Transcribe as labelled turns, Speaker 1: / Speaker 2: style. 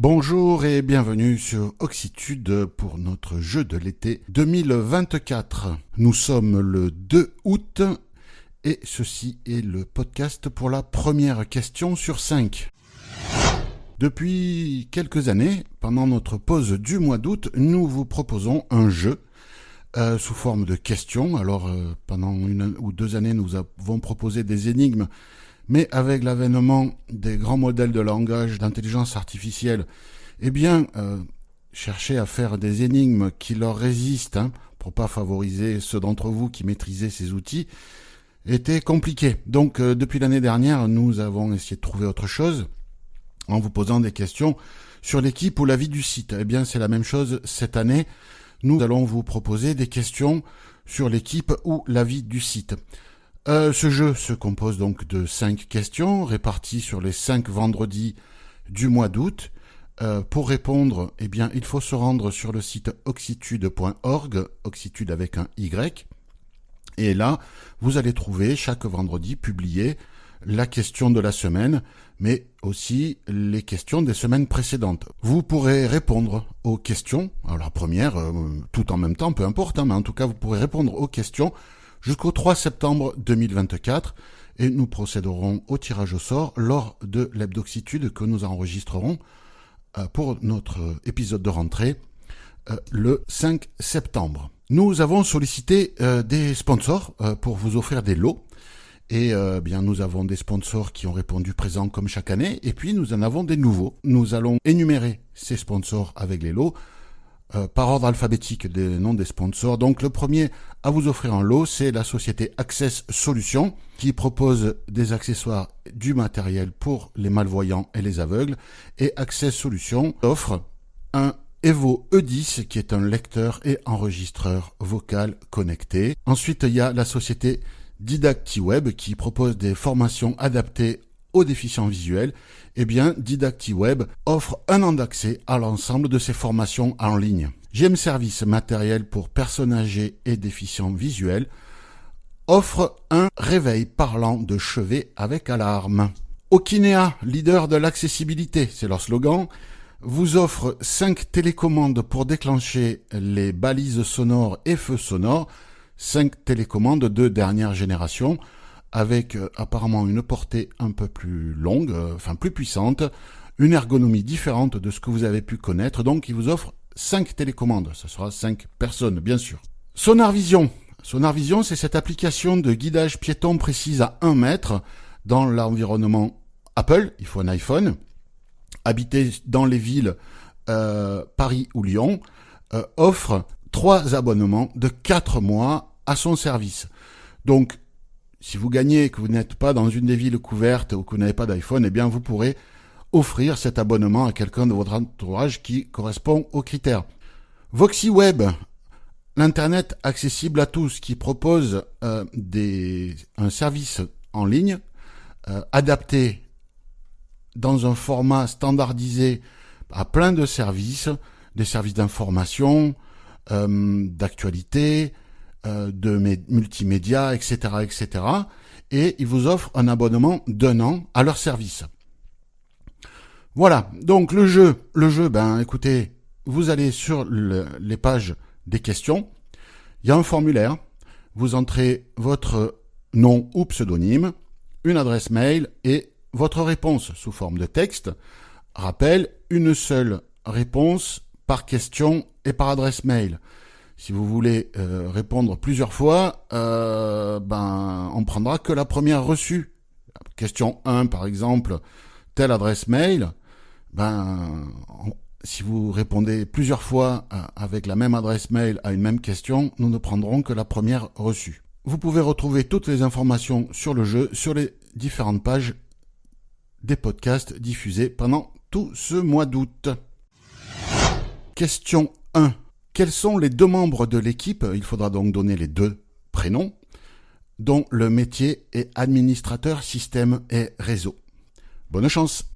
Speaker 1: Bonjour et bienvenue sur Oxitude pour notre jeu de l'été 2024. Nous sommes le 2 août et ceci est le podcast pour la première question sur 5. Depuis quelques années, pendant notre pause du mois d'août, nous vous proposons un jeu sous forme de questions. Alors pendant 1 ou 2 années, nous avons proposé des énigmes, mais avec l'avènement des grands modèles de langage, d'intelligence artificielle, chercher à faire des énigmes qui leur résistent, pour pas favoriser ceux d'entre vous qui maîtrisaient ces outils, était compliqué. Donc depuis l'année dernière, nous avons essayé de trouver autre chose en vous posant des questions sur l'équipe ou la vie du site. C'est la même chose cette année. Nous allons vous proposer des questions sur l'équipe ou la vie du site. Ce jeu se compose donc de 5 questions réparties sur les 5 vendredis du mois d'août. Pour répondre, il faut se rendre sur le site oxitude.org, oxitude avec un Y. Et là, vous allez trouver chaque vendredi publié la question de la semaine, mais aussi les questions des semaines précédentes. Vous pourrez répondre aux questions, alors la première, tout en même temps, peu importe, mais en tout cas, vous pourrez répondre aux questions jusqu'au 3 septembre 2024 et nous procéderons au tirage au sort lors de l'hebdoxitude que nous enregistrerons pour notre épisode de rentrée le 5 septembre. Nous avons sollicité des sponsors pour vous offrir des lots et nous avons des sponsors qui ont répondu présent comme chaque année et puis nous en avons des nouveaux. Nous allons énumérer ces sponsors avec les lots par ordre alphabétique des noms des sponsors. Donc le premier à vous offrir un lot, c'est la société Access Solutions qui propose des accessoires, du matériel pour les malvoyants et les aveugles. Et Access Solutions offre un Evo E10 qui est un lecteur et enregistreur vocal connecté. Ensuite, il y a la société DidactiWeb qui propose des formations adaptées aux déficients visuels. DidactiWeb offre 1 an d'accès à l'ensemble de ces formations en ligne. GM Service, matériel pour personnes âgées et déficients visuels, offre un réveil parlant de chevet avec alarme. Okinea, leader de l'accessibilité, c'est leur slogan, vous offre 5 télécommandes pour déclencher les balises sonores et feux sonores, 5 télécommandes de dernière génération, avec apparemment une portée un peu plus longue, plus puissante, une ergonomie différente de ce que vous avez pu connaître. Donc, il vous offre 5 télécommandes. Ça sera 5 personnes, bien sûr. Sonar Vision. Sonar Vision, c'est cette application de guidage piéton précise à 1 mètre dans l'environnement Apple. Il faut un iPhone. Habité dans les villes Paris ou Lyon, offre 3 abonnements de 4 mois à son service. Donc, si vous gagnez et que vous n'êtes pas dans une des villes couvertes ou que vous n'avez pas d'iPhone, vous pourrez offrir cet abonnement à quelqu'un de votre entourage qui correspond aux critères. VoxyWeb, l'Internet accessible à tous, qui propose un service en ligne adapté dans un format standardisé à plein de services, des services d'information, d'actualité, de multimédia, etc., etc. Et ils vous offrent un abonnement d'1 an à leur service. Voilà, donc le jeu, écoutez, vous allez sur les pages des questions, il y a un formulaire, vous entrez votre nom ou pseudonyme, une adresse mail et votre réponse sous forme de texte. Rappel, une seule réponse par question et par adresse mail. Si vous voulez répondre plusieurs fois, on prendra que la première reçue. Question 1, par exemple, telle adresse mail. Si vous répondez plusieurs fois avec la même adresse mail à une même question, nous ne prendrons que la première reçue. Vous pouvez retrouver toutes les informations sur le jeu sur les différentes pages des podcasts diffusés pendant tout ce mois d'août. Question 1. Quels sont les 2 membres de l'équipe, il faudra donc donner les 2 prénoms, dont le métier est administrateur système et réseau. Bonne chance!